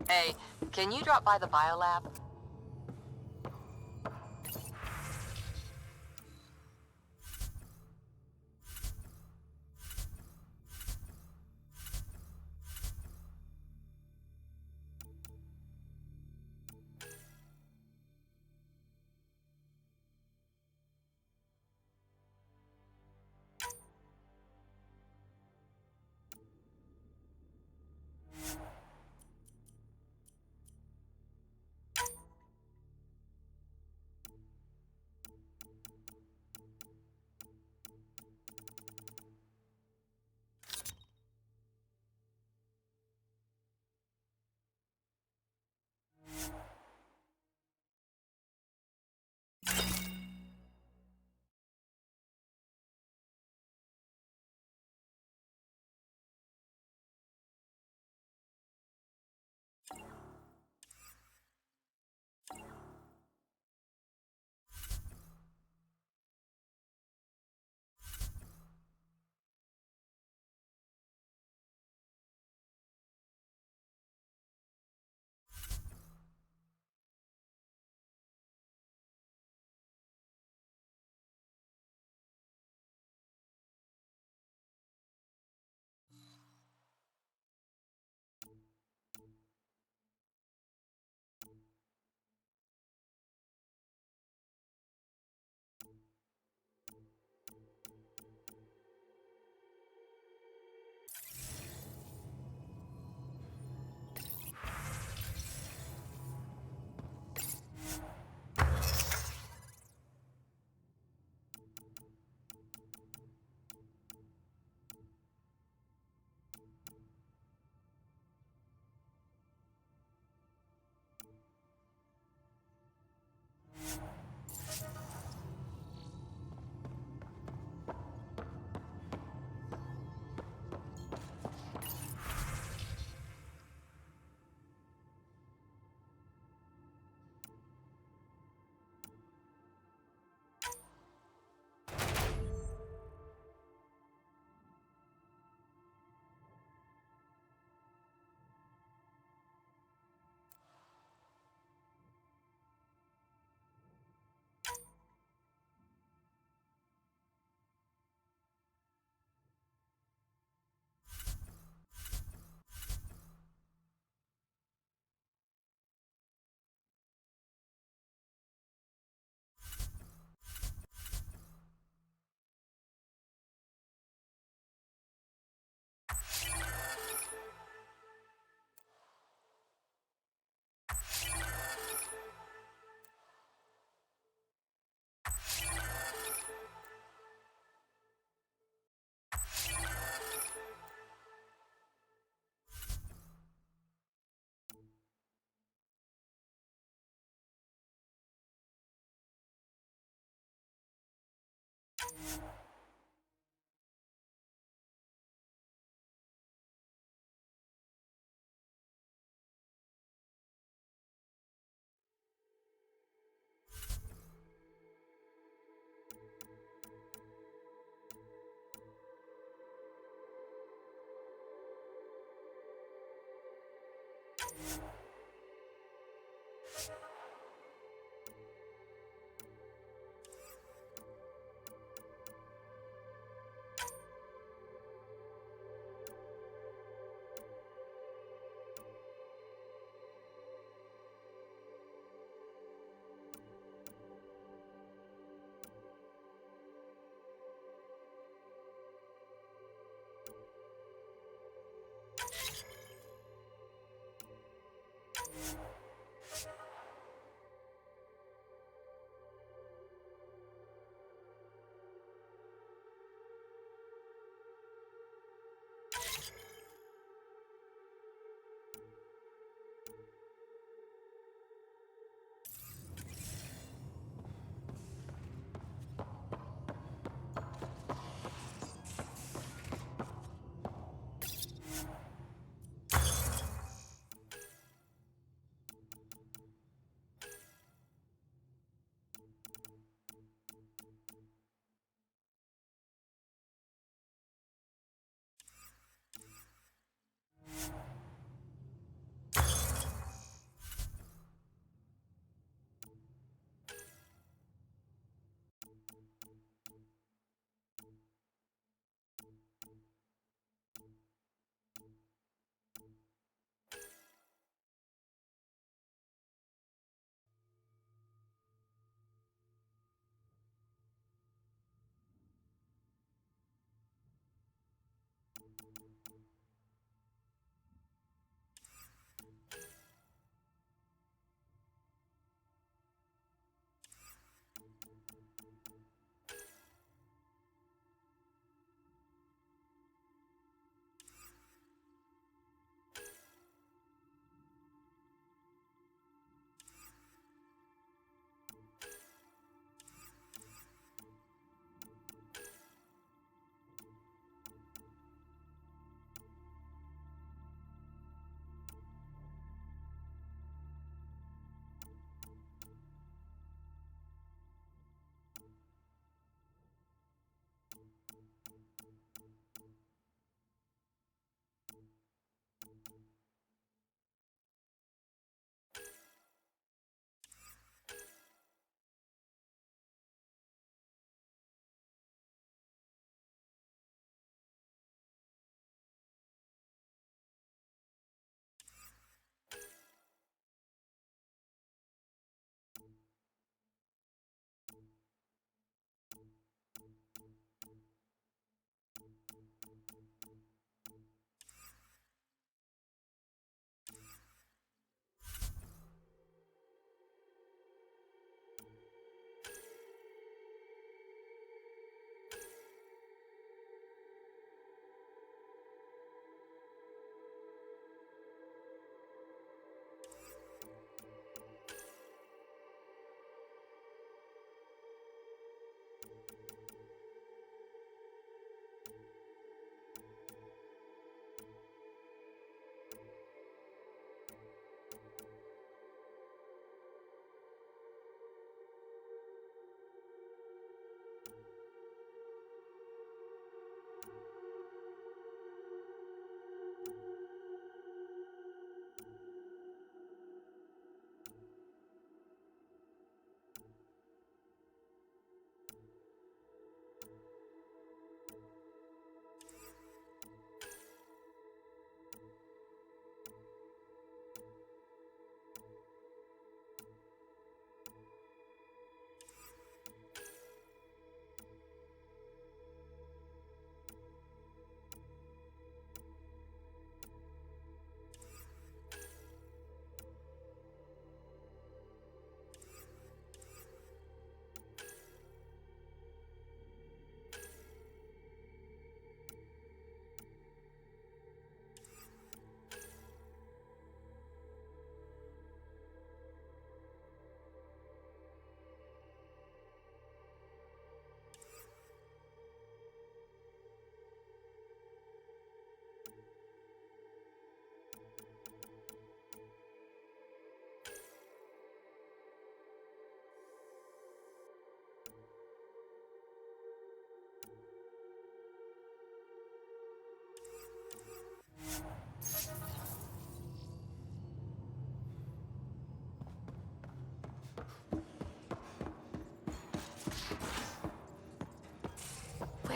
Hey, can you drop by the biolab?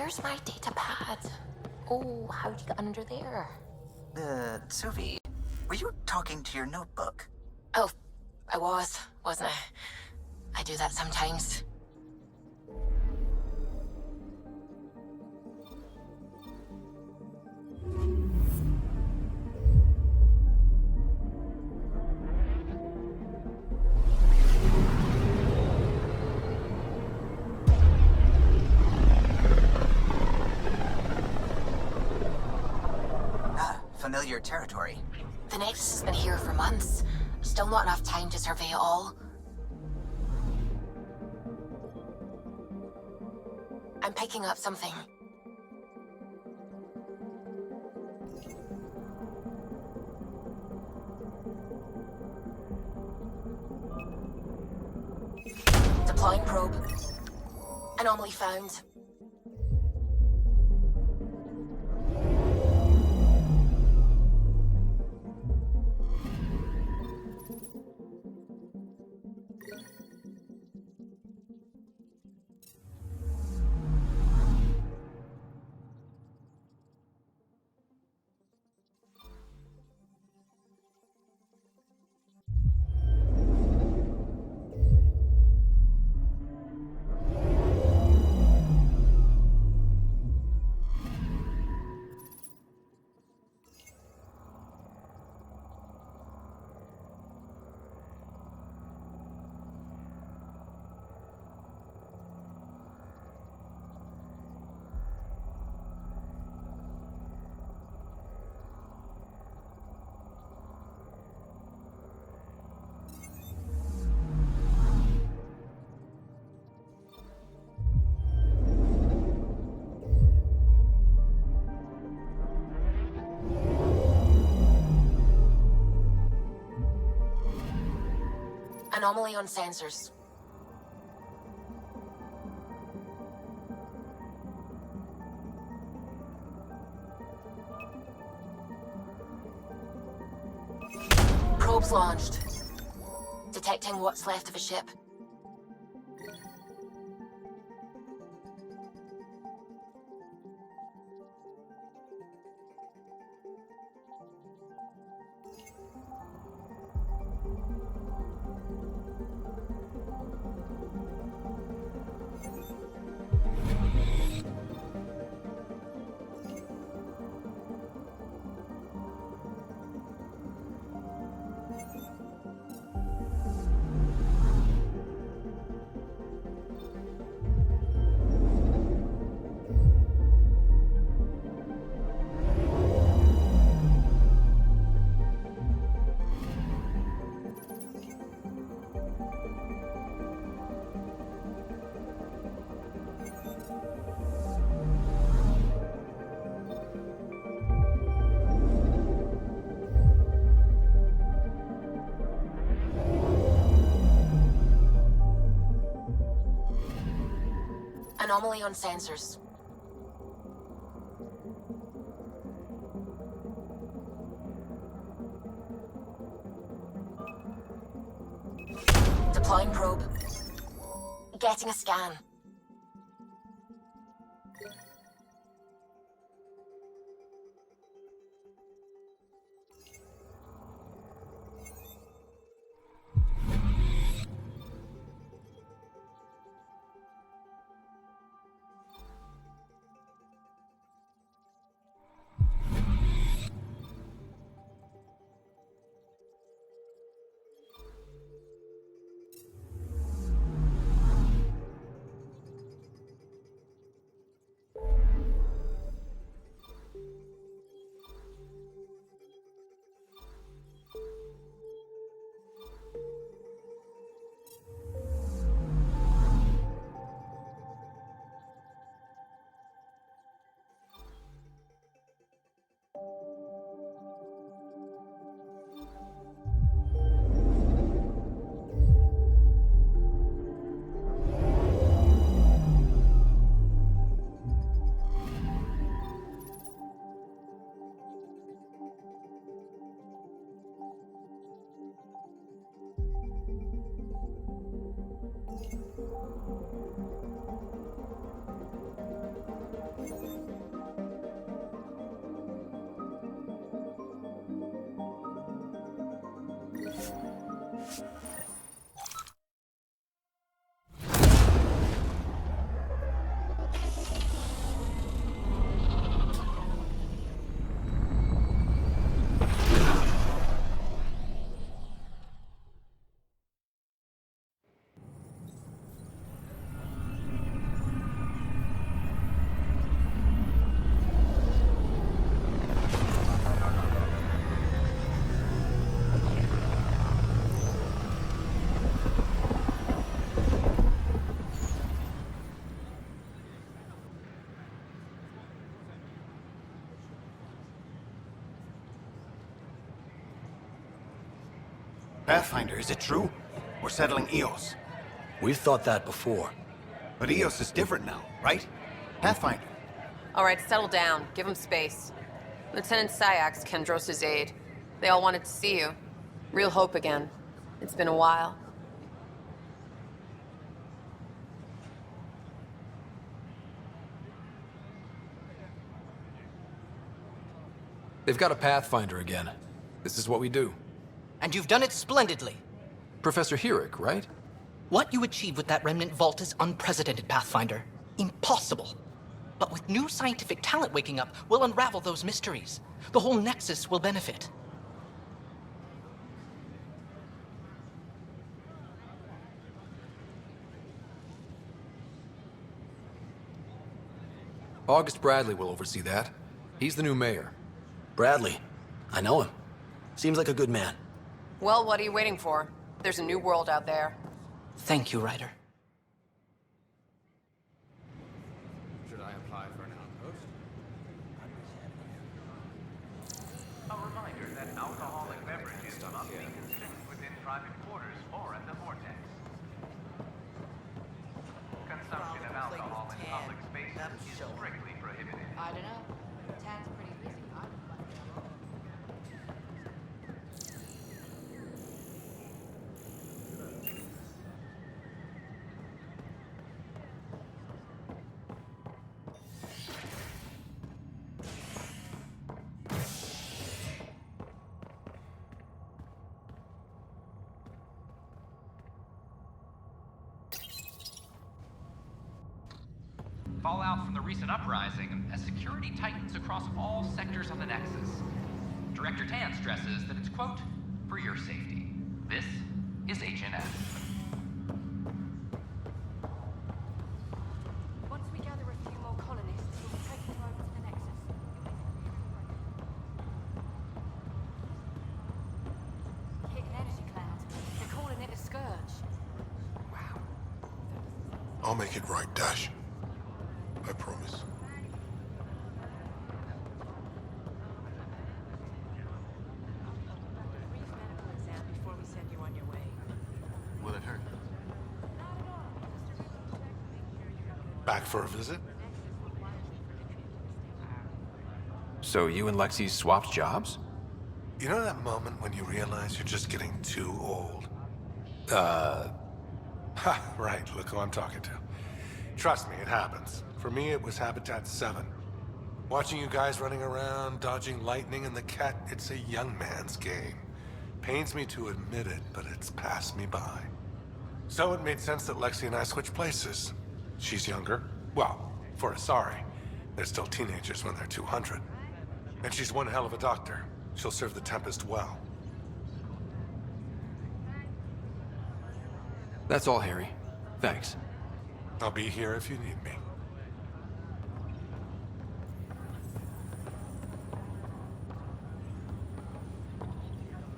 Where's my data pad? Oh, how'd you get under there? Suvi, were you talking to your notebook? Oh, I wasn't I? I do that sometimes. Familiar territory. The Nexus has been here for months. Still not enough time to survey it all. I'm picking up something. Deploying probe. Anomaly found. Anomaly on sensors. Probes launched. Detecting what's left of a ship. Anomaly on sensors. Deploying probe. Getting a scan. Pathfinder, is it true? We're settling Eos. We've thought that before. But Eos is different now, right? Pathfinder. All right, settle down. Give him space. Lieutenant Syax, Kendros' aide. They all wanted to see you. Real hope again. It's been a while. They've got a Pathfinder again. This is what we do. And you've done it splendidly. Professor Herrick, right? What you achieved with that remnant vault is unprecedented, Pathfinder. Impossible. But with new scientific talent waking up, we'll unravel those mysteries. The whole Nexus will benefit. August Bradley will oversee that. He's the new mayor. Bradley. I know him. Seems like a good man. Well, what are you waiting for? There's a new world out there. Thank you, Ryder. Should I apply for an outpost? A reminder that alcoholic beverages must be consumed within private quarters or at the vortex. Consumption of alcohol in public spaces is strictly prohibited. I don't know. Tan's pretty busy. I would like to know. Fallout from the recent uprising as security tightens across all sectors of the Nexus. Director Tan stresses that it's, quote, for your safety. This is HNS. Once we gather a few more colonists, we'll take them over to the Nexus. Hit an energy cloud. They're calling it a scourge. I'll make it right, Dash. I promise. Brief medical exam before we send you on your way. Will it hurt? Back for a visit? So you and Lexi swapped jobs? You know that moment when you realize you're just getting too old? Ha, right, look who I'm talking to. Trust me, it happens. For me, it was Habitat 7. Watching you guys running around, dodging lightning and the cat, it's a young man's game. Pains me to admit it, but it's passed me by. So it made sense that Lexi and I switched places. She's younger. Well, for Asari. They're still teenagers when they're 200. And she's one hell of a doctor. She'll serve the Tempest well. That's all, Harry. Thanks. I'll be here if you need me.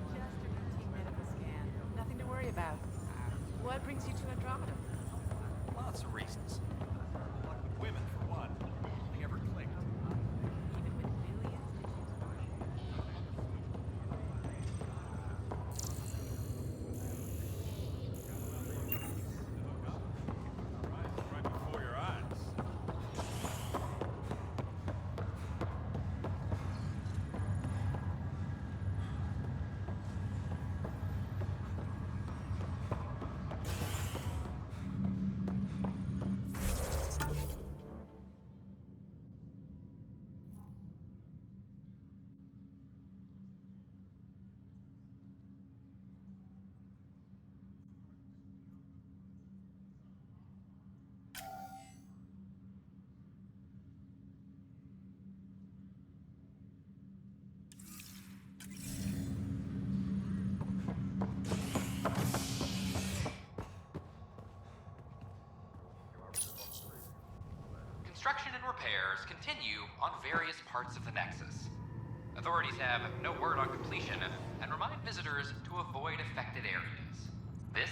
Just a routine medical scan. Nothing to worry about. What brings you to Andromeda? Lots of reasons. Women, for one. Nothing ever clicked. Even with millions. Right before your eyes. Construction and repairs continue on various parts of the Nexus. Authorities have no word on completion and remind visitors to avoid affected areas. This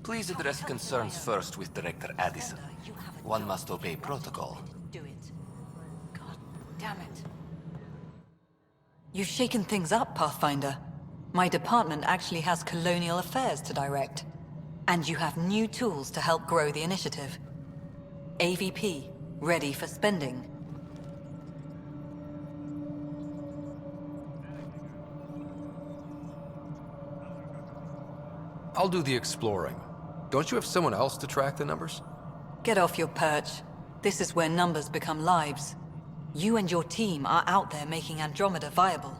Please address concerns first with Director Addison. One must obey protocol. Do it. God damn it. You've shaken things up, Pathfinder. My department actually has colonial affairs to direct. And you have new tools to help grow the initiative. AVP, ready for spending. I'll do the exploring. Don't you have someone else to track the numbers? Get off your perch. This is where numbers become lives. You and your team are out there making Andromeda viable.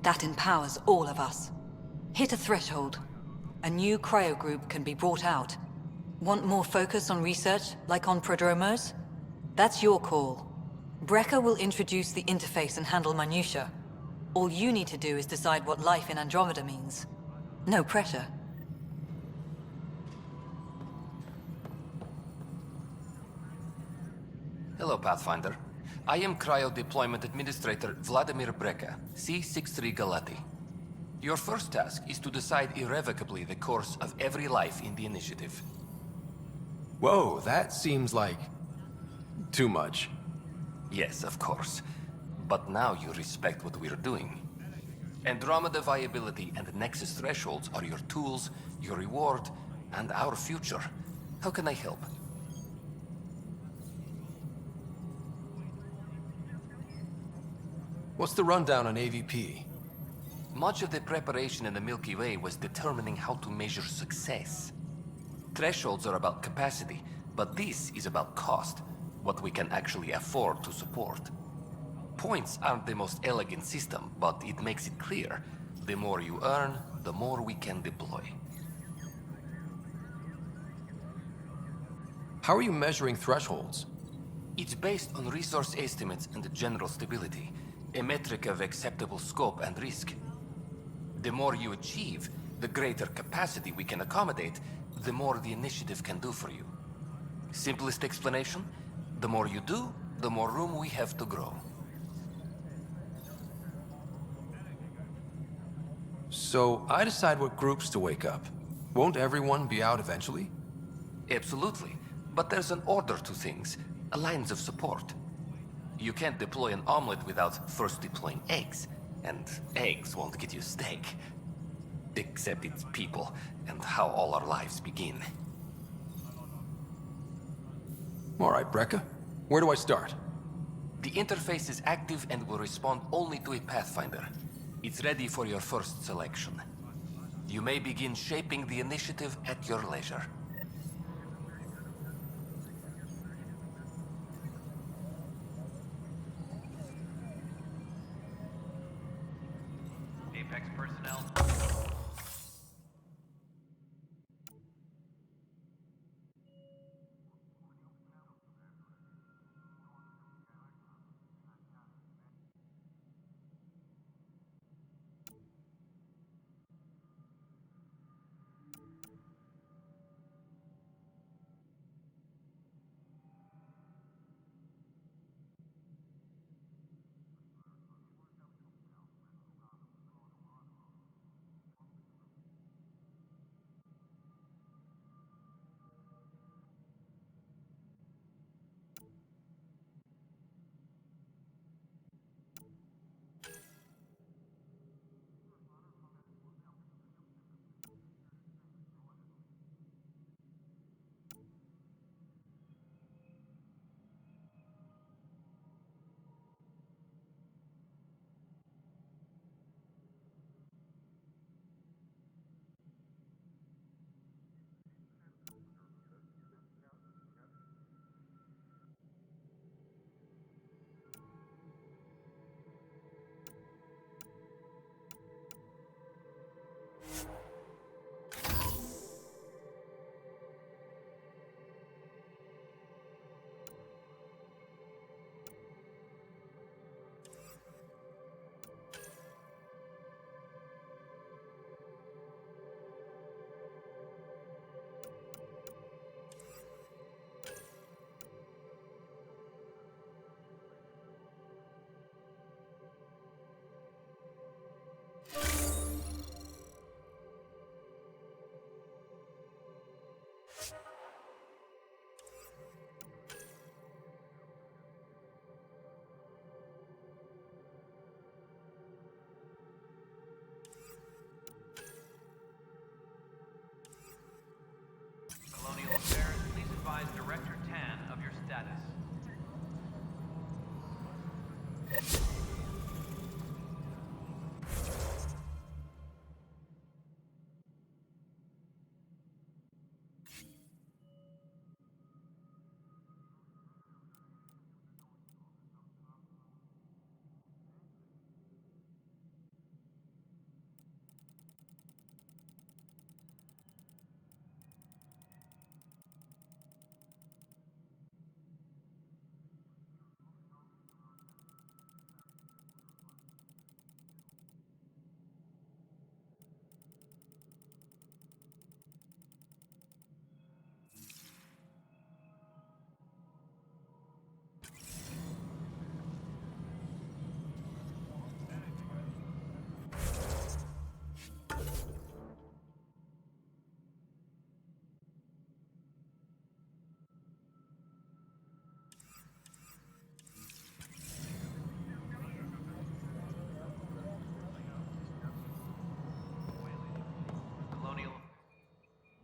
That empowers all of us. Hit a threshold. A new cryo group can be brought out. Want more focus on research, like on prodromos? That's your call. Brecker will introduce the interface and handle minutiae. All you need to do is decide what life in Andromeda means. No pressure. Hello, Pathfinder. I am Cryo Deployment Administrator Vladimir Breca, C-63 Galati. Your first task is to decide irrevocably the course of every life in the initiative. Whoa, that seems like... too much. Yes, of course. But now you respect what we're doing. Andromeda viability and Nexus thresholds are your tools, your reward, and our future. How can I help? What's the rundown on AVP? Much of the preparation in the Milky Way was determining how to measure success. Thresholds are about capacity, but this is about cost, what we can actually afford to support. Points aren't the most elegant system, but it makes it clear. The more you earn, the more we can deploy. How are you measuring thresholds? It's based on resource estimates and general stability, a metric of acceptable scope and risk. The more you achieve, the greater capacity we can accommodate, the more the initiative can do for you. Simplest explanation, the more you do, the more room we have to grow. So I decide what groups to wake up. Won't everyone be out eventually? Absolutely, but there's an order to things, a lines of support. You can't deploy an omelet without first deploying eggs, and eggs won't get you steak. Except it's people, and how all our lives begin. All right, Breca. Where do I start? The interface is active and will respond only to a Pathfinder. It's ready for your first selection. You may begin shaping the initiative at your leisure. Apex personnel.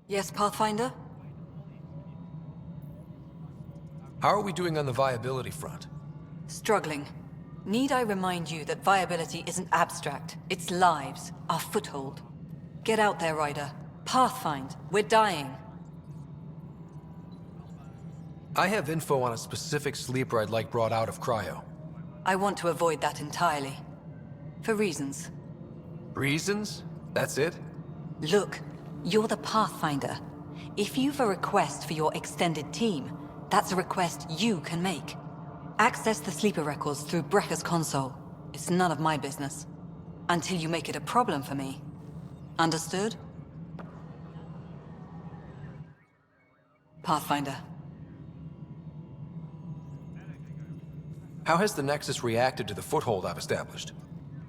Yes, Pathfinder? How are we doing on the viability front? Struggling. Need I remind you that viability isn't abstract, it's lives, our foothold. Get out there, Ryder. Pathfind, we're dying. I have info on a specific sleeper I'd like brought out of cryo. I want to avoid that entirely. For reasons. Reasons? That's it? Look, you're the Pathfinder. If you've a request for your extended team, that's a request you can make. Access the sleeper records through Brekker's console. It's none of my business. Until you make it a problem for me. Understood? Pathfinder. How has the Nexus reacted to the foothold I've established?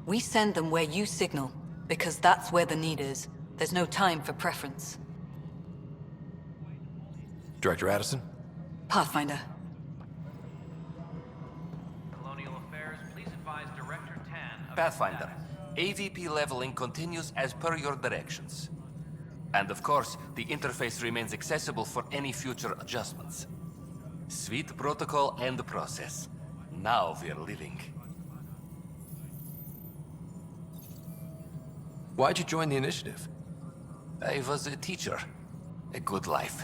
We send them where you signal, because that's where the need is. There's no time for preference. Director Addison? Pathfinder. Colonial Affairs, please advise Director Tan of Pathfinder, AVP leveling continues as per your directions. And of course, the interface remains accessible for any future adjustments. Sweet protocol and process. Now we're living. Why'd you join the initiative? I was a teacher. A good life.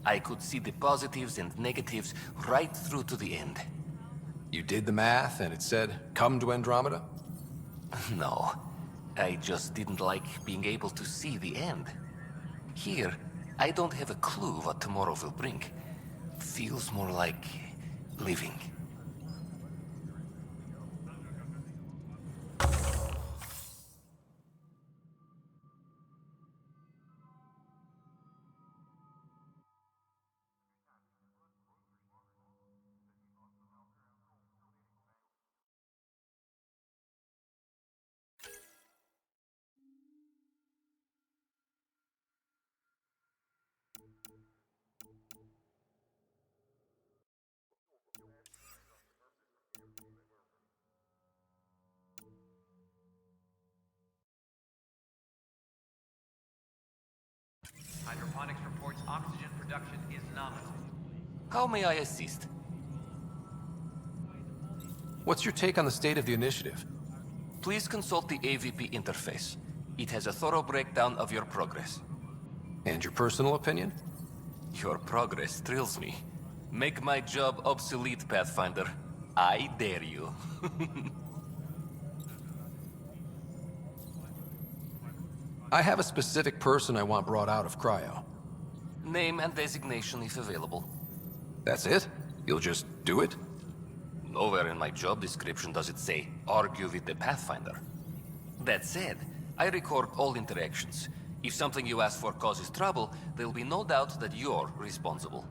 I could see the positives and negatives right through to the end. You did the math and it said, come to Andromeda? No. I just didn't like being able to see the end. Here, I don't have a clue what tomorrow will bring. Feels more like living. Hydroponics reports oxygen production is nominal. How may I assist? What's your take on the state of the initiative? Please consult the AVP interface. It has a thorough breakdown of your progress. And your personal opinion? Your progress thrills me. Make my job obsolete, Pathfinder. I dare you. I have a specific person I want brought out of cryo. Name and designation if available. That's it? You'll just do it? Nowhere in my job description does it say, argue with the Pathfinder. That said, I record all interactions. If something you ask for causes trouble, there'll be no doubt that you're responsible.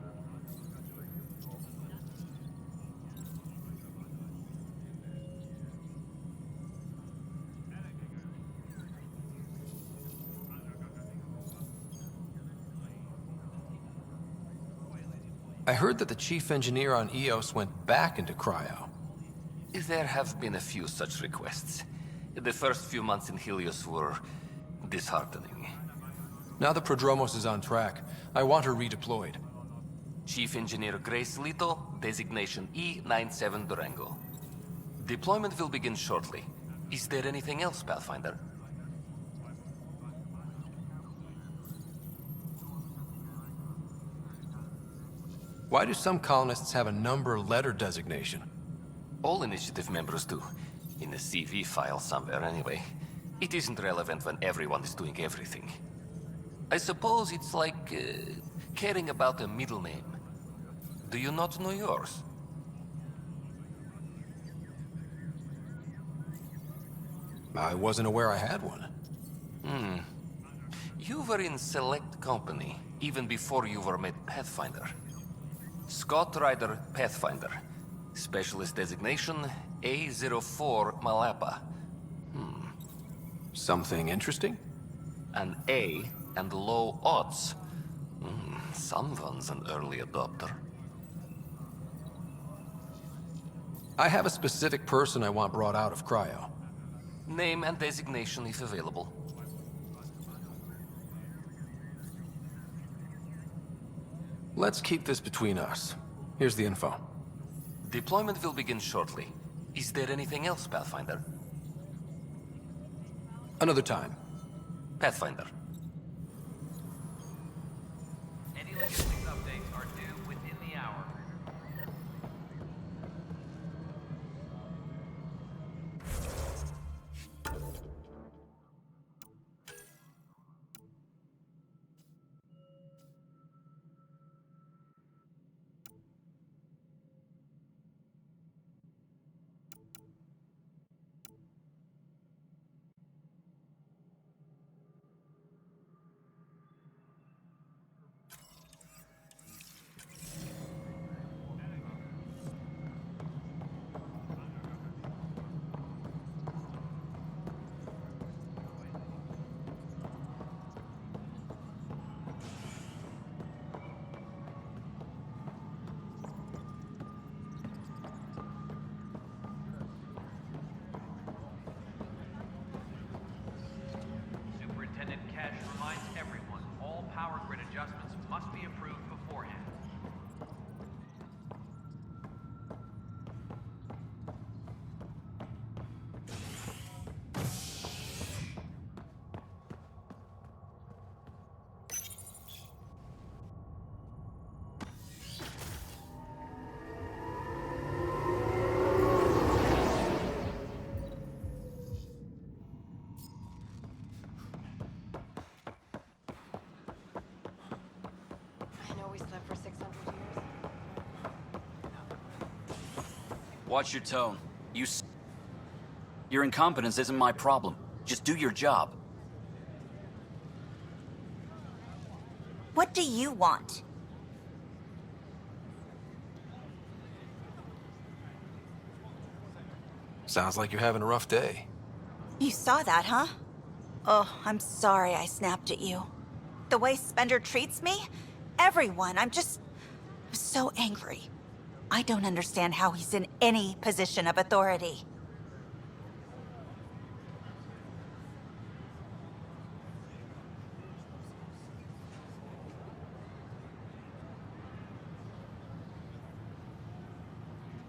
I heard that the chief engineer on EOS went back into cryo. There have been a few such requests. The first few months in Helios were disheartening. Now the Prodromos is on track. I want her redeployed. Chief Engineer Grace Lito, designation E97 Durango. Deployment will begin shortly. Is there anything else, Pathfinder? Why do some colonists have a number letter designation? All initiative members do. In a CV file somewhere, anyway. It isn't relevant when everyone is doing everything. I suppose it's like caring about a middle name. Do you not know yours? I wasn't aware I had one. You were in select company, even before you were made Pathfinder. Scott Ryder Pathfinder. Specialist designation, A04 Malapa. Something interesting? An A and low odds. Someone's an early adopter. I have a specific person I want brought out of cryo. Name and designation if available. Let's keep this between us. Here's the info. Deployment will begin shortly. Is there anything else, Pathfinder? Another time. Pathfinder. Any logistics updates are due within the hour. Superintendent Cash reminds everyone all power grid adjustments must be approved beforehand. I know we slept for 600 years. Watch your tone. Your incompetence isn't my problem. Just do your job. What do you want? Sounds like you're having a rough day. You saw that, huh? Oh, I'm sorry I snapped at you. The way Spender treats me? Everyone, I'm so angry. I don't understand how he's in any position of authority.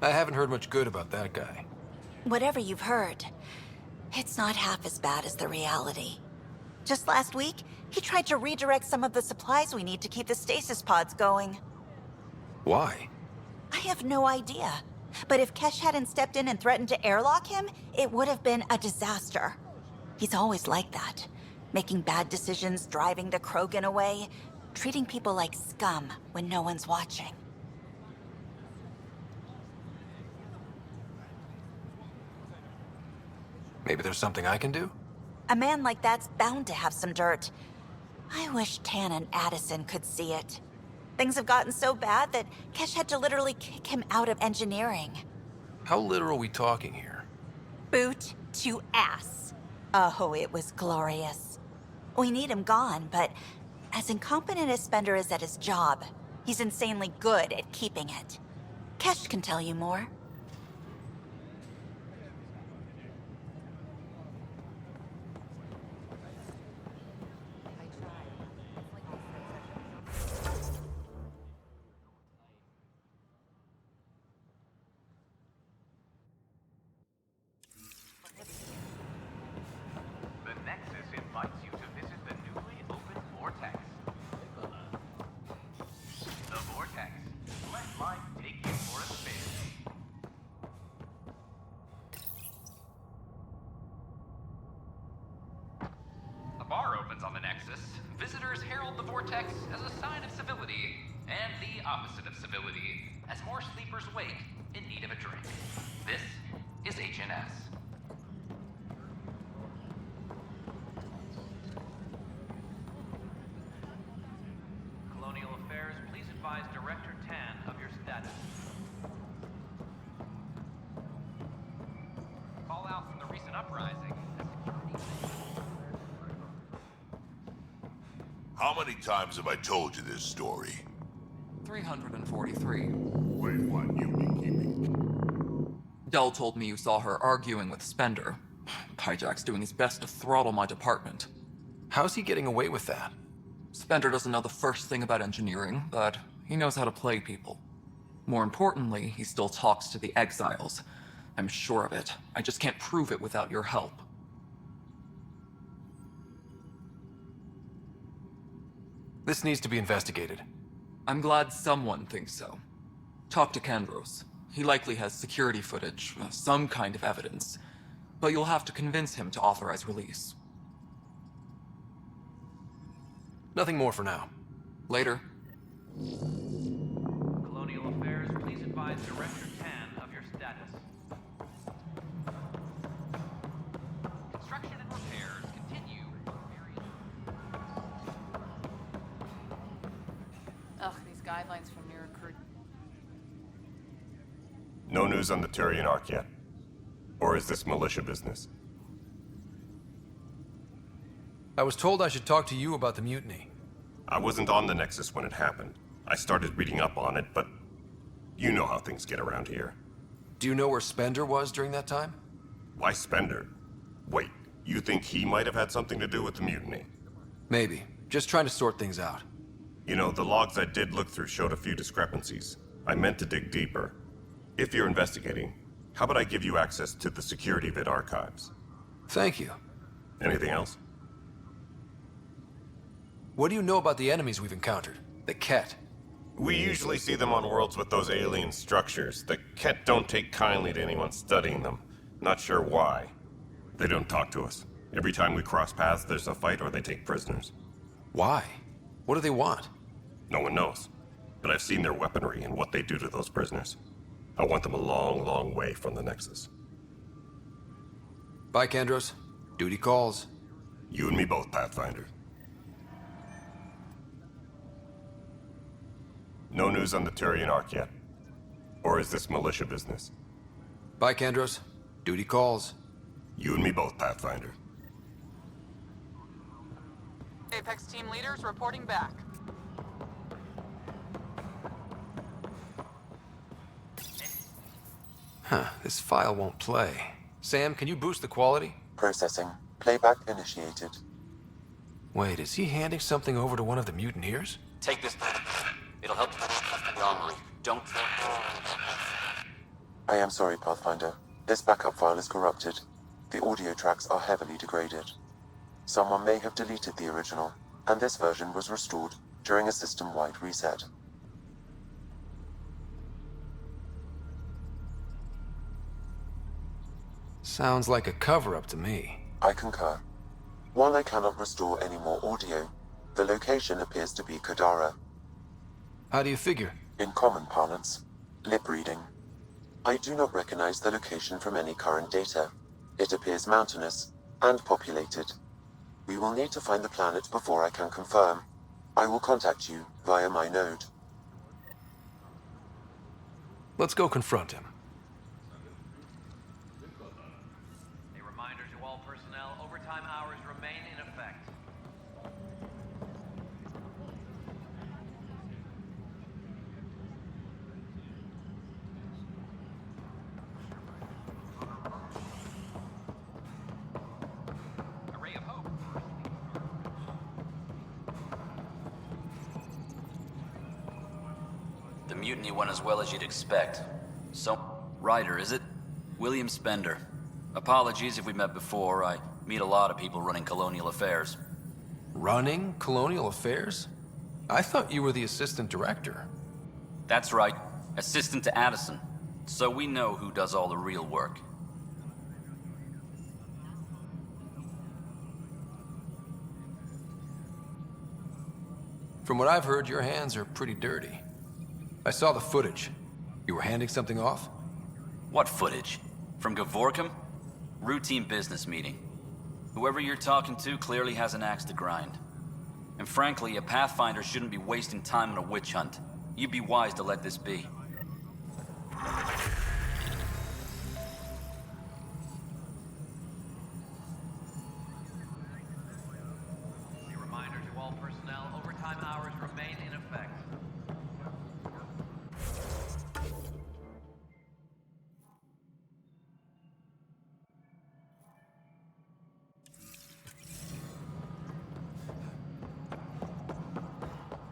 I haven't heard much good about that guy. Whatever you've heard, it's not half as bad as the reality. Just last week, he tried to redirect some of the supplies we need to keep the stasis pods going. Why? I have no idea. But if Kesh hadn't stepped in and threatened to airlock him, it would have been a disaster. He's always like that. Making bad decisions, driving the Krogan away, treating people like scum when no one's watching. Maybe there's something I can do? A man like that's bound to have some dirt. I wish Tan and Addison could see it. Things have gotten so bad that Kesh had to literally kick him out of engineering. How literal are we talking here? Boot to ass. Oh, it was glorious. We need him gone, but as incompetent as Spender is at his job, he's insanely good at keeping it. Kesh can tell you more. The Nexus invites you to visit the newly opened Vortex. The Vortex. Let life take you for a spin. A bar opens on the Nexus. Visitors herald the Vortex as a sign of civility, and the opposite of civility, as more sleepers wake in need of a drink. This is HNS. Colonial Affairs, please advise Director Tan of your status. Fallout from the recent uprising. How many times have I told you this story? 343. Wait, what? You've been keeping... Dell told me you saw her arguing with Spender. Pyjack's doing his best to throttle my department. How's he getting away with that? Spender doesn't know the first thing about engineering, but He knows how to play people. More importantly, he still talks to the exiles. I'm sure of it. I just can't prove it without your help. This needs to be investigated. I'm glad someone thinks so. Talk to Kandros. He likely has security footage, some kind of evidence. But you'll have to convince him to authorize release. Nothing more for now. Later. Colonial Affairs, please advise Director Tan of your status. Construction and repairs continue. Ugh, these guidelines from your recruit. No news on the Turian Ark yet? Or is this militia business? I was told I should talk to you about the mutiny. I wasn't on the Nexus when it happened. I started reading up on it, but you know how things get around here. Do you know where Spender was during that time? Why Spender? Wait, you think he might have had something to do with the mutiny? Maybe. Just trying to sort things out. You know, the logs I did look through showed a few discrepancies. I meant to dig deeper. If you're investigating, how about I give you access to the security vid archives? Thank you. Anything else? What do you know about the enemies we've encountered? The Ket? We usually see them on worlds with those alien structures. The Ket don't take kindly to anyone studying them. Not sure why. They don't talk to us. Every time we cross paths, there's a fight or they take prisoners. Why? What do they want? No one knows. But I've seen their weaponry and what they do to those prisoners. I want them a long, long way from the Nexus. Bye, Kandros. Duty calls. You and me both, Pathfinder. No news on the Turian Ark yet? Or is this militia business? Bye, Kandros. Duty calls. You and me both, Pathfinder. Apex team leaders reporting back. Huh, this file won't play. Sam, can you boost the quality? Processing. Playback initiated. Wait, is he handing something over to one of the mutineers? Take this. It'll help the armory. Don't... I am sorry, Pathfinder. This backup file is corrupted. The audio tracks are heavily degraded. Someone may have deleted the original, and this version was restored during a system-wide reset. Sounds like a cover-up to me. I concur. While I cannot restore any more audio, the location appears to be Kadara. How do you figure? In common parlance, lip reading. I do not recognize the location from any current data. It appears mountainous and populated. We will need to find the planet before I can confirm. I will contact you via my node. Let's go confront him. A reminder to all personnel, overtime hours remain in effect. A ray of hope. The mutiny went as well as you'd expect. So, Ryder, is it? William Spender. Apologies if we met before. I meet a lot of people running Colonial Affairs. Running Colonial Affairs? I thought you were the assistant director. That's right. Assistant to Addison. So we know who does all the real work. From what I've heard, your hands are pretty dirty. I saw the footage. You were handing something off? What footage? From Gavorkum? Routine business meeting. Whoever you're talking to clearly has an axe to grind. And frankly, a Pathfinder shouldn't be wasting time on a witch hunt. You'd be wise to let this be. A reminder to all personnel, overtime hours remain in effect.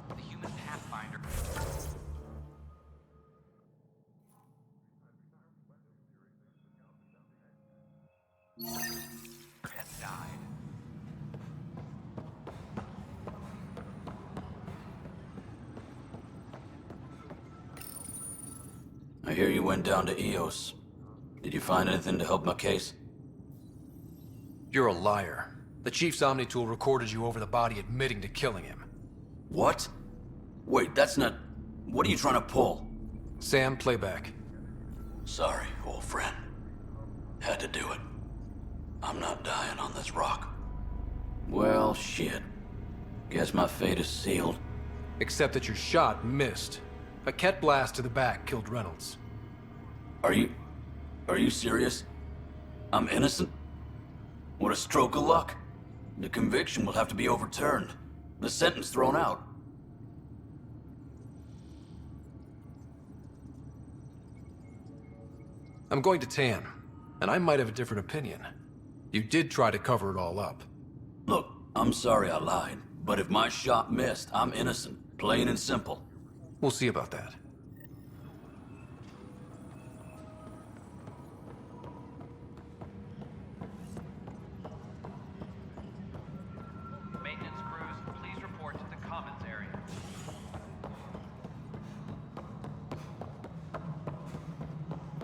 The human Pathfinder. I hear you went down to EOS. Did you find anything to help my case? You're a liar. The Chief's Omni-tool recorded you over the body admitting to killing him. What? Wait, that's not... What are you trying to pull? Sam, playback. Sorry, old friend. Had to do it. I'm not dying on this rock. Well, shit. Guess my fate is sealed. Except that your shot missed. A Ket blast to the back killed Reynolds. Are you serious? I'm innocent? What a stroke of luck. The conviction will have to be overturned. The sentence thrown out. I'm going to Tan, and I might have a different opinion. You did try to cover it all up. Look, I'm sorry I lied, but if my shot missed, I'm innocent. Plain and simple. We'll see about that. Maintenance crews, please report to the commons area.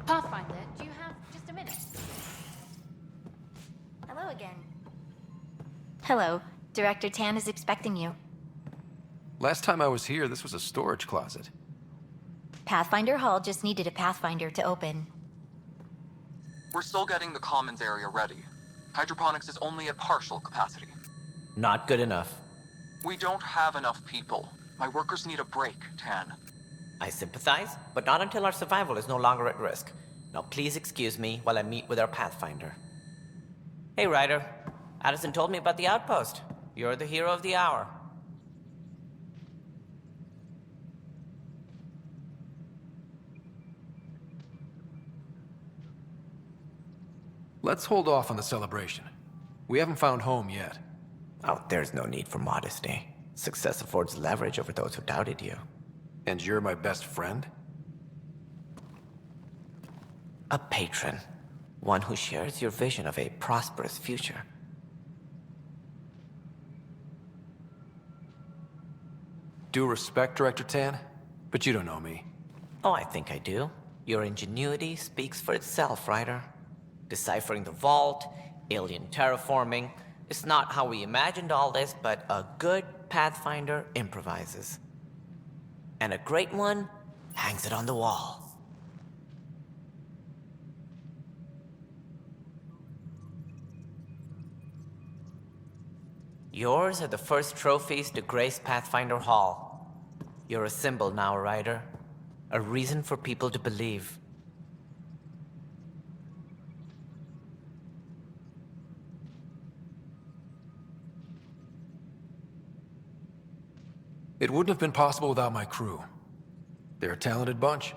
Pathfinder, do you have just a minute? Hello again. Hello. Director Tan is expecting you. Last time I was here, this was a storage closet. Pathfinder Hall just needed a Pathfinder to open. We're still getting the commons area ready. Hydroponics is only at partial capacity. Not good enough. We don't have enough people. My workers need a break, Tan. I sympathize, but not until our survival is no longer at risk. Now please excuse me while I meet with our Pathfinder. Hey, Ryder. Addison told me about the outpost. You're the hero of the hour. Let's hold off on the celebration. We haven't found home yet. Oh, there's no need for modesty. Success affords leverage over those who doubted you. And you're my best friend? A patron. One who shares your vision of a prosperous future. Due respect, Director Tan, but you don't know me. Oh, I think I do. Your ingenuity speaks for itself, Ryder. Deciphering the vault, alien terraforming. It's not how we imagined all this, but a good Pathfinder improvises. And a great one hangs it on the wall. Yours are the first trophies to grace Pathfinder Hall. You're a symbol now, Ryder. A reason for people to believe. It wouldn't have been possible without my crew. They're a talented bunch.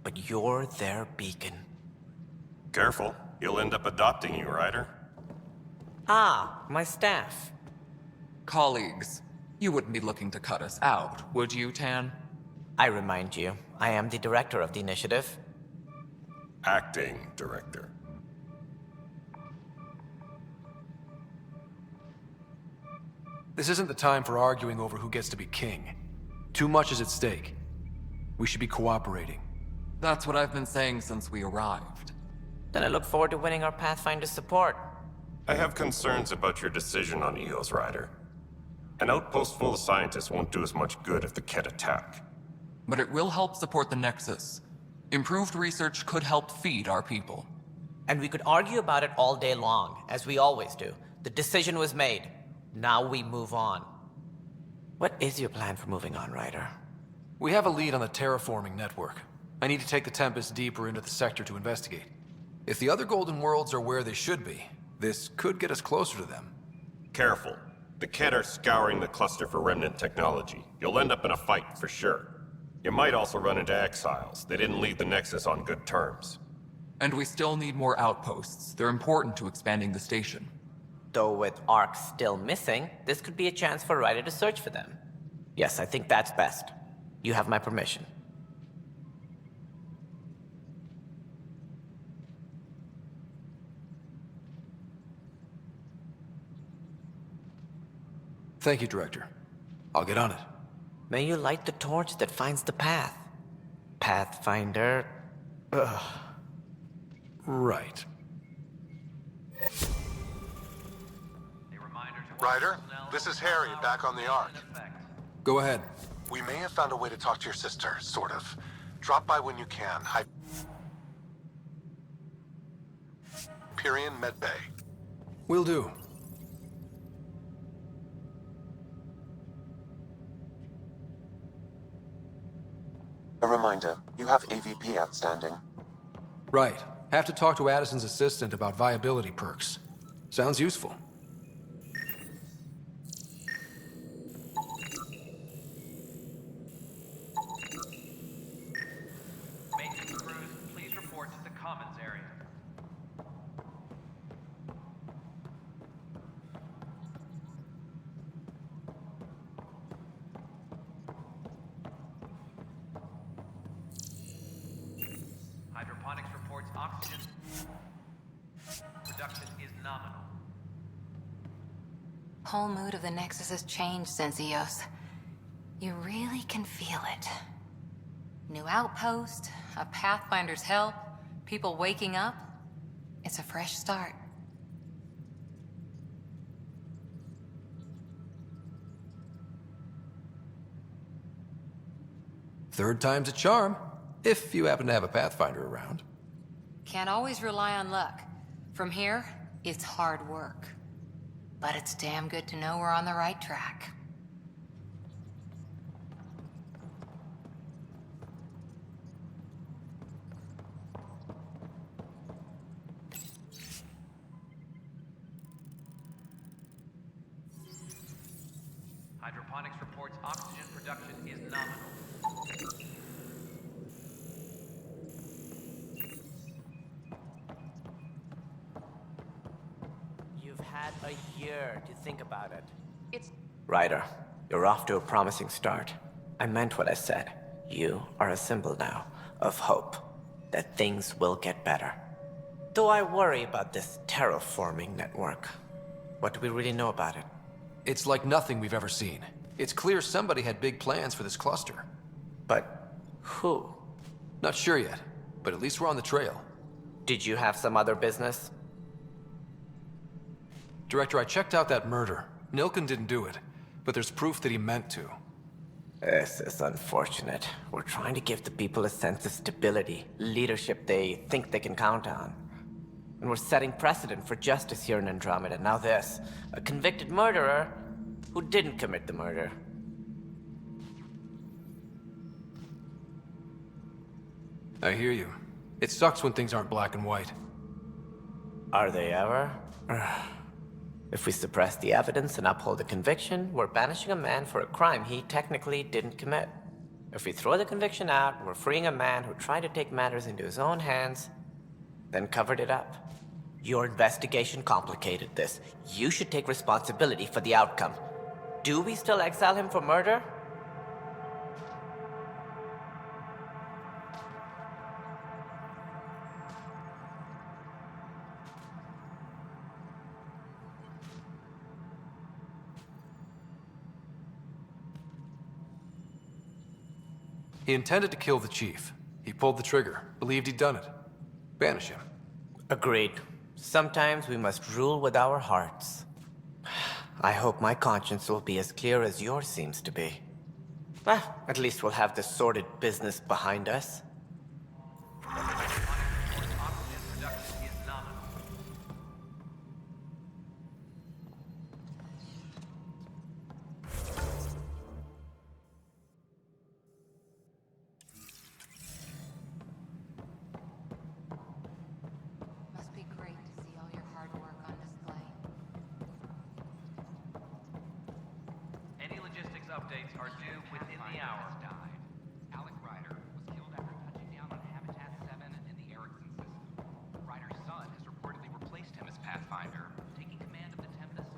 But you're their beacon. Careful, you'll end up adopting you, Ryder. Ah, my staff. Colleagues, you wouldn't be looking to cut us out, would you, Tan? I remind you, I am the director of the initiative. Acting director. This isn't the time for arguing over who gets to be king. Too much is at stake. We should be cooperating. That's what I've been saying since we arrived. Then I look forward to winning our Pathfinder support. I have concerns about your decision on EOS, Ryder. An outpost full of scientists won't do as much good if the Ket attack. But it will help support the Nexus. Improved research could help feed our people. And we could argue about it all day long, as we always do. The decision was made. Now we move on. What is your plan for moving on, Ryder? We have a lead on the terraforming network. I need to take the Tempest deeper into the sector to investigate. If the other Golden Worlds are where they should be, this could get us closer to them. Careful. The Ket are scouring the cluster for remnant technology. You'll end up in a fight, for sure. You might also run into exiles. They didn't leave the Nexus on good terms. And we still need more outposts. They're important to expanding the station. Though with Ark still missing, this could be a chance for Ryder to search for them. Yes, I think that's best. You have my permission. Thank you, Director. I'll get on it. May you light the torch that finds the path. Pathfinder, Right. Ryder, this is Harry, back on the Ark. Go ahead. We may have found a way to talk to your sister, sort of. Drop by when you can. Hyperion Med Bay. Will do. A reminder, you have AVP outstanding. Right. Have to talk to Addison's assistant about viability perks. Sounds useful. Maintenance crews, please report to the commons area. Hydroponics reports oxygen production is nominal. Whole mood of the Nexus has changed since EOS. You really can feel it. New outpost, a Pathfinder's help, people waking up. It's a fresh start. Third time's a charm, if you happen to have a Pathfinder around. Can't always rely on luck. From here, it's hard work. But it's damn good to know we're on the right track. Hydroponics reports oxygen production is nominal. You've had a year to think about it. Ryder, you're off to a promising start. I meant what I said. You are a symbol now of hope that things will get better. Though I worry about this terraforming network. What do we really know about it? It's like nothing we've ever seen. It's clear somebody had big plans for this cluster. But who? Not sure yet, but at least we're on the trail. Did you have some other business? Director, I checked out that murder. Nilken didn't do it, but there's proof that he meant to. This is unfortunate. We're trying to give the people a sense of stability, leadership they think they can count on. And we're setting precedent for justice here in Andromeda. Now this, a convicted murderer who didn't commit the murder. I hear you. It sucks when things aren't black and white. Are they ever? If we suppress the evidence and uphold the conviction, we're banishing a man for a crime he technically didn't commit. If we throw the conviction out, we're freeing a man who tried to take matters into his own hands, then covered it up. Your investigation complicated this. You should take responsibility for the outcome. Do we still exile him for murder? He intended to kill the chief. He pulled the trigger, believed he'd done it. Banish him. Agreed. Sometimes we must rule with our hearts. I hope my conscience will be as clear as yours seems to be. Well, at least we'll have this sordid business behind us. Must be great to see all your hard work on display. Any logistics updates are due within the hour. Alec Ryder was killed after touching down on Habitat 7 in the Erickson system. Ryder's son has reportedly replaced him as Pathfinder, taking command of the Tempest in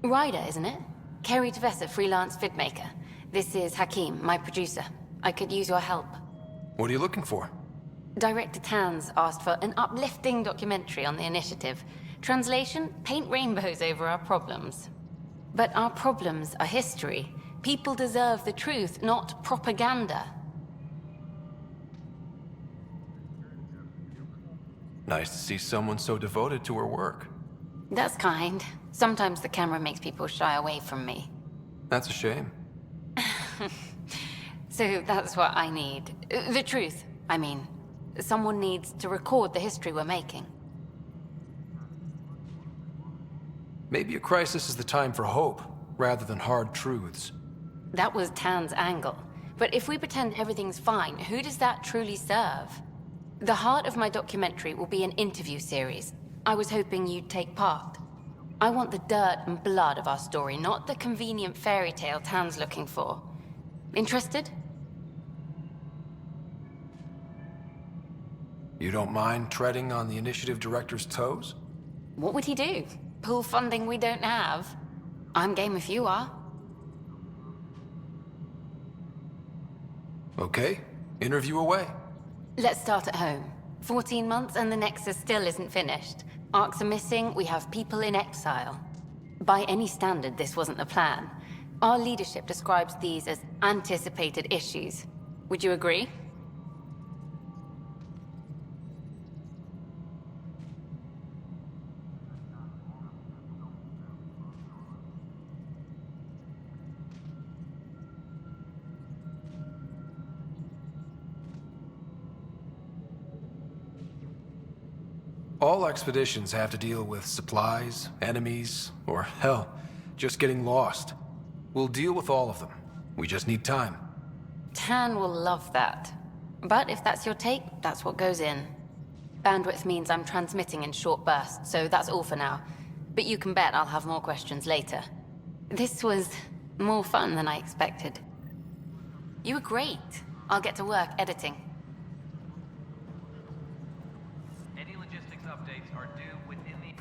the Ryder, isn't it? Kerry Tavessa, freelance vidmaker. This is Hakim, my producer. I could use your help. What are you looking for? Director Tan's asked for an uplifting documentary on the initiative. Translation, paint rainbows over our problems. But our problems are history. People deserve the truth, not propaganda. Nice to see someone so devoted to her work. That's kind. Sometimes the camera makes people shy away from me. That's a shame. So that's what I need. The truth, I mean. Someone needs to record the history we're making. Maybe a crisis is the time for hope, rather than hard truths. That was Tan's angle. But if we pretend everything's fine, who does that truly serve? The heart of my documentary will be an interview series. I was hoping you'd take part. I want the dirt and blood of our story, not the convenient fairy tale Tan's looking for. Interested? You don't mind treading on the initiative director's toes? What would he do? Pull funding we don't have? I'm game if you are. Okay, interview away. Let's start at home. 14 months and the Nexus still isn't finished. Arcs are missing, we have people in exile. By any standard, this wasn't the plan. Our leadership describes these as anticipated issues. Would you agree? All expeditions have to deal with supplies, enemies, or hell, just getting lost. We'll deal with all of them. We just need time. Tan will love that. But if that's your take, that's what goes in. Bandwidth means I'm transmitting in short bursts, so that's all for now. But you can bet I'll have more questions later. This was more fun than I expected. You were great. I'll get to work editing. Any logistics updates are due within the...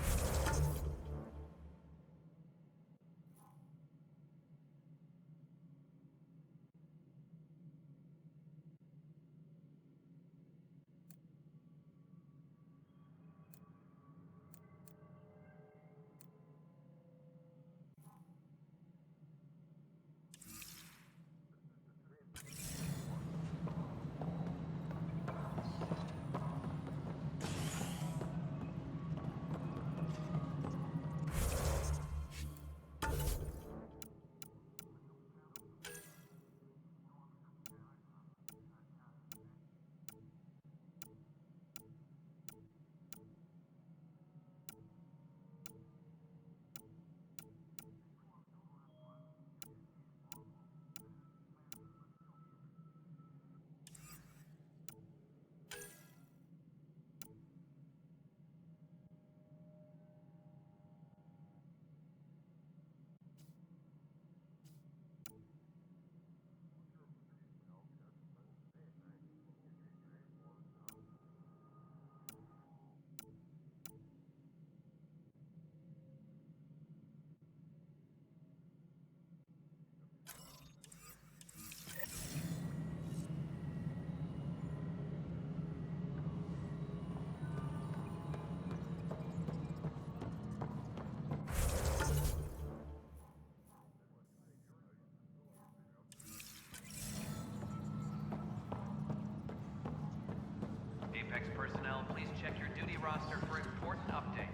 Apex personnel, please check your duty roster for important updates.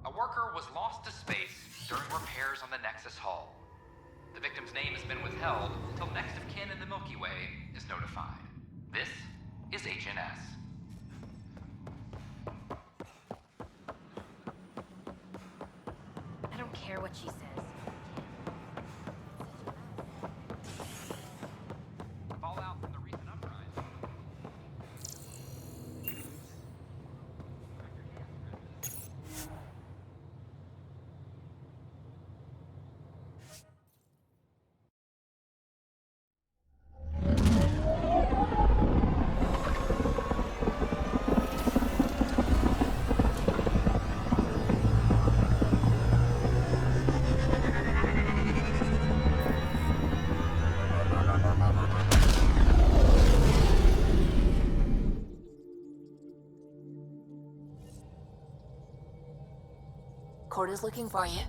A worker was lost to space during repairs on the Nexus hull. The victim's name has been withheld until next of kin in the Milky Way is notified. This is HNS. I don't care what she says. Fallout from the recent uprising. Sword is looking for you.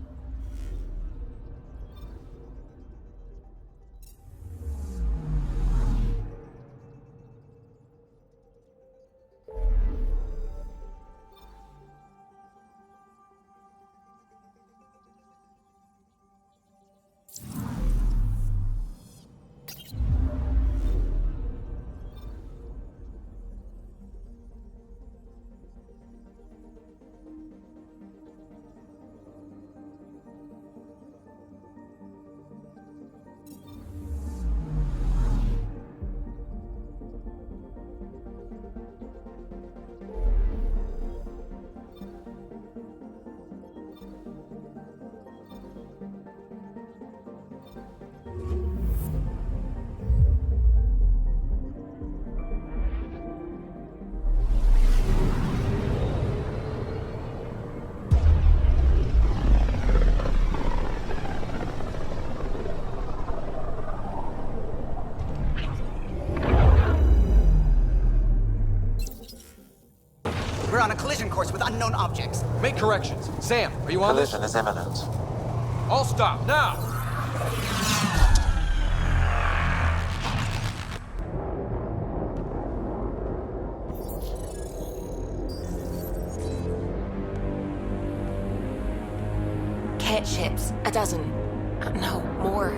We're on a collision course with unknown objects. Make corrections. Sam, are you on this? Collision is imminent. All stop, now! Cat ships. A dozen. No, more.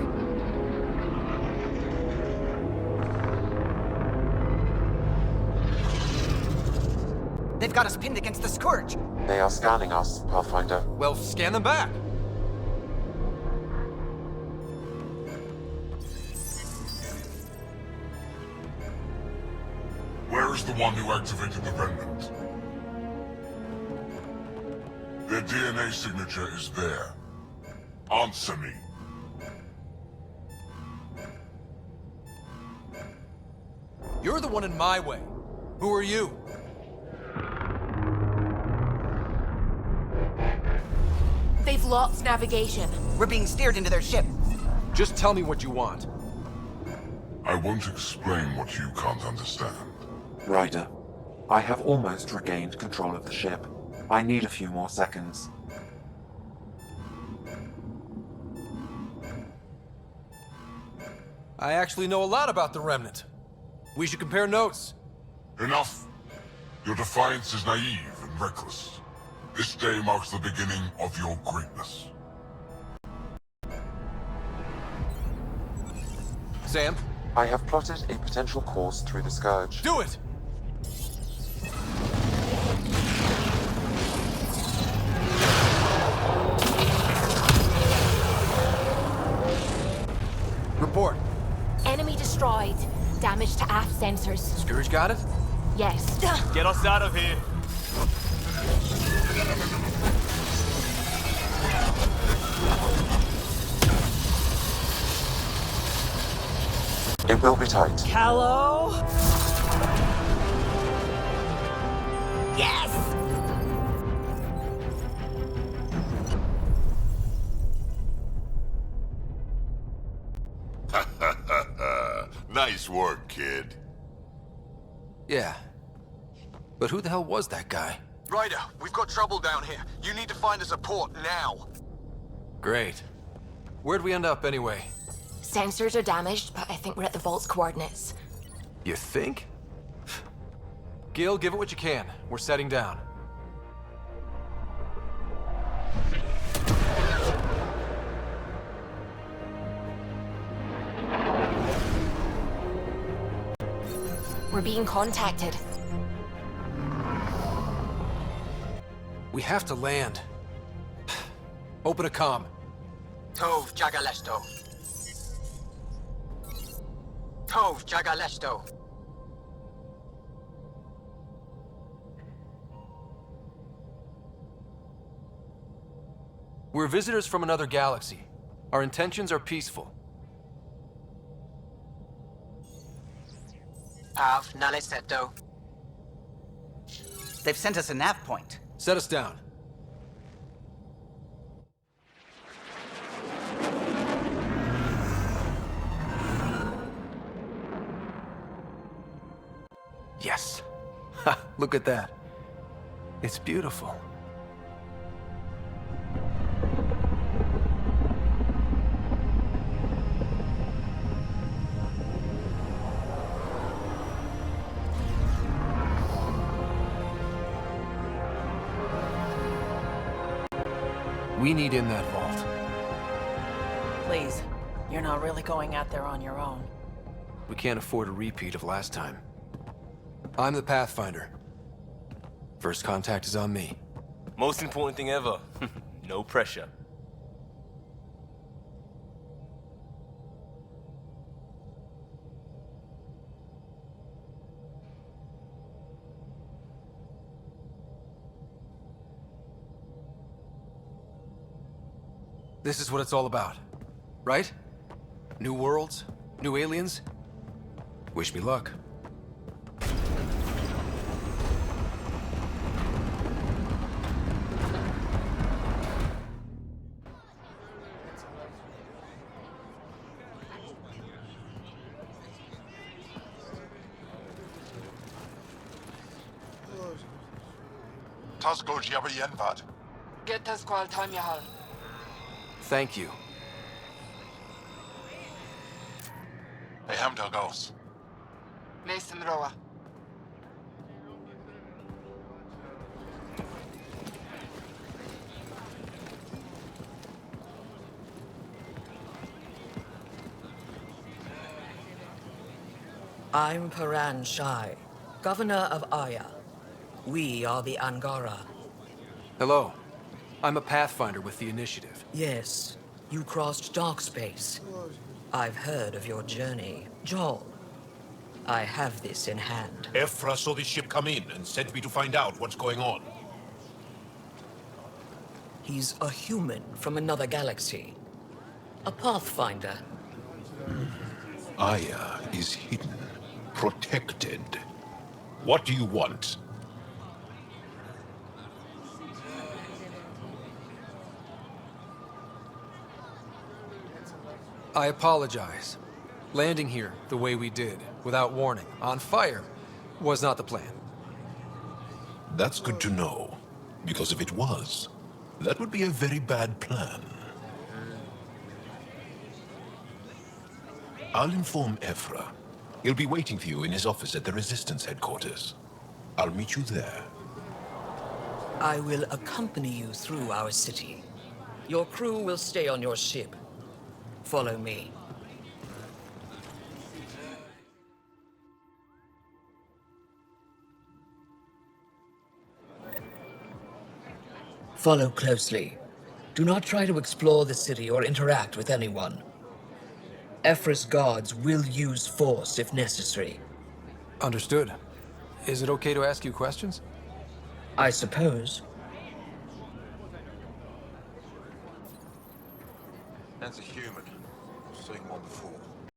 They've got us pinned against the Scourge. They are scanning us, Pathfinder. Well, scan them back. Where is the one who activated the remnant? Their DNA signature is there. Answer me. You're the one in my way. Who are you? They've lost navigation. We're being steered into their ship. Just tell me what you want. I won't explain what you can't understand. Ryder, I have almost regained control of the ship. I need a few more seconds. I actually know a lot about the Remnant. We should compare notes. Enough. Your defiance is naive and reckless. This day marks the beginning of your greatness. Sam? I have plotted a potential course through the Scourge. Do it! Report. Enemy destroyed. Damage to aft sensors. Scourge got it? Yes. Get us out of here. It will be tight. Hello? Yes! Nice work, kid. Yeah. But who the hell was that guy? Ryder, we've got trouble down here. You need to find us a port now. Great. Where'd we end up anyway? Sensors are damaged, but I think we're at the vault's coordinates. You think? Gil, give it what you can. We're setting down. We're being contacted. We have to land. Open a comm. Tov Jagalesto. Tov Jagalesto. We're visitors from another galaxy. Our intentions are peaceful. Av Naleseto. They've sent us a nav point. Set us down. Yes. Ha, look at that. It's beautiful. We need in that vault. Please, you're not really going out there on your own. We can't afford a repeat of last time. I'm the Pathfinder. First contact is on me. Most important thing ever. No pressure. This is what it's all about, right? New worlds? New aliens? Wish me luck. Tasgo Jabba Yenvad. Get the squall time Yahal. Thank you. Hey, Hamdal goes. Mason Roa. I'm Paran Shai, Governor of Aya. We are the Angara. Hello. I'm a Pathfinder with the Initiative. Yes, you crossed dark space. I've heard of your journey. Joel, I have this in hand. Ephra saw the ship come in and sent me to find out what's going on. He's a human from another galaxy. A Pathfinder. Aya is hidden, protected. What do you want? I apologize. Landing here the way we did, without warning, on fire, was not the plan. That's good to know, because if it was, that would be a very bad plan. I'll inform Ephra. He'll be waiting for you in his office at the Resistance headquarters. I'll meet you there. I will accompany you through our city. Your crew will stay on your ship. Follow me. Follow closely. Do not try to explore the city or interact with anyone. Ephra's guards will use force if necessary. Understood. Is it okay to ask you questions? I suppose. That's a human. I've seen one before.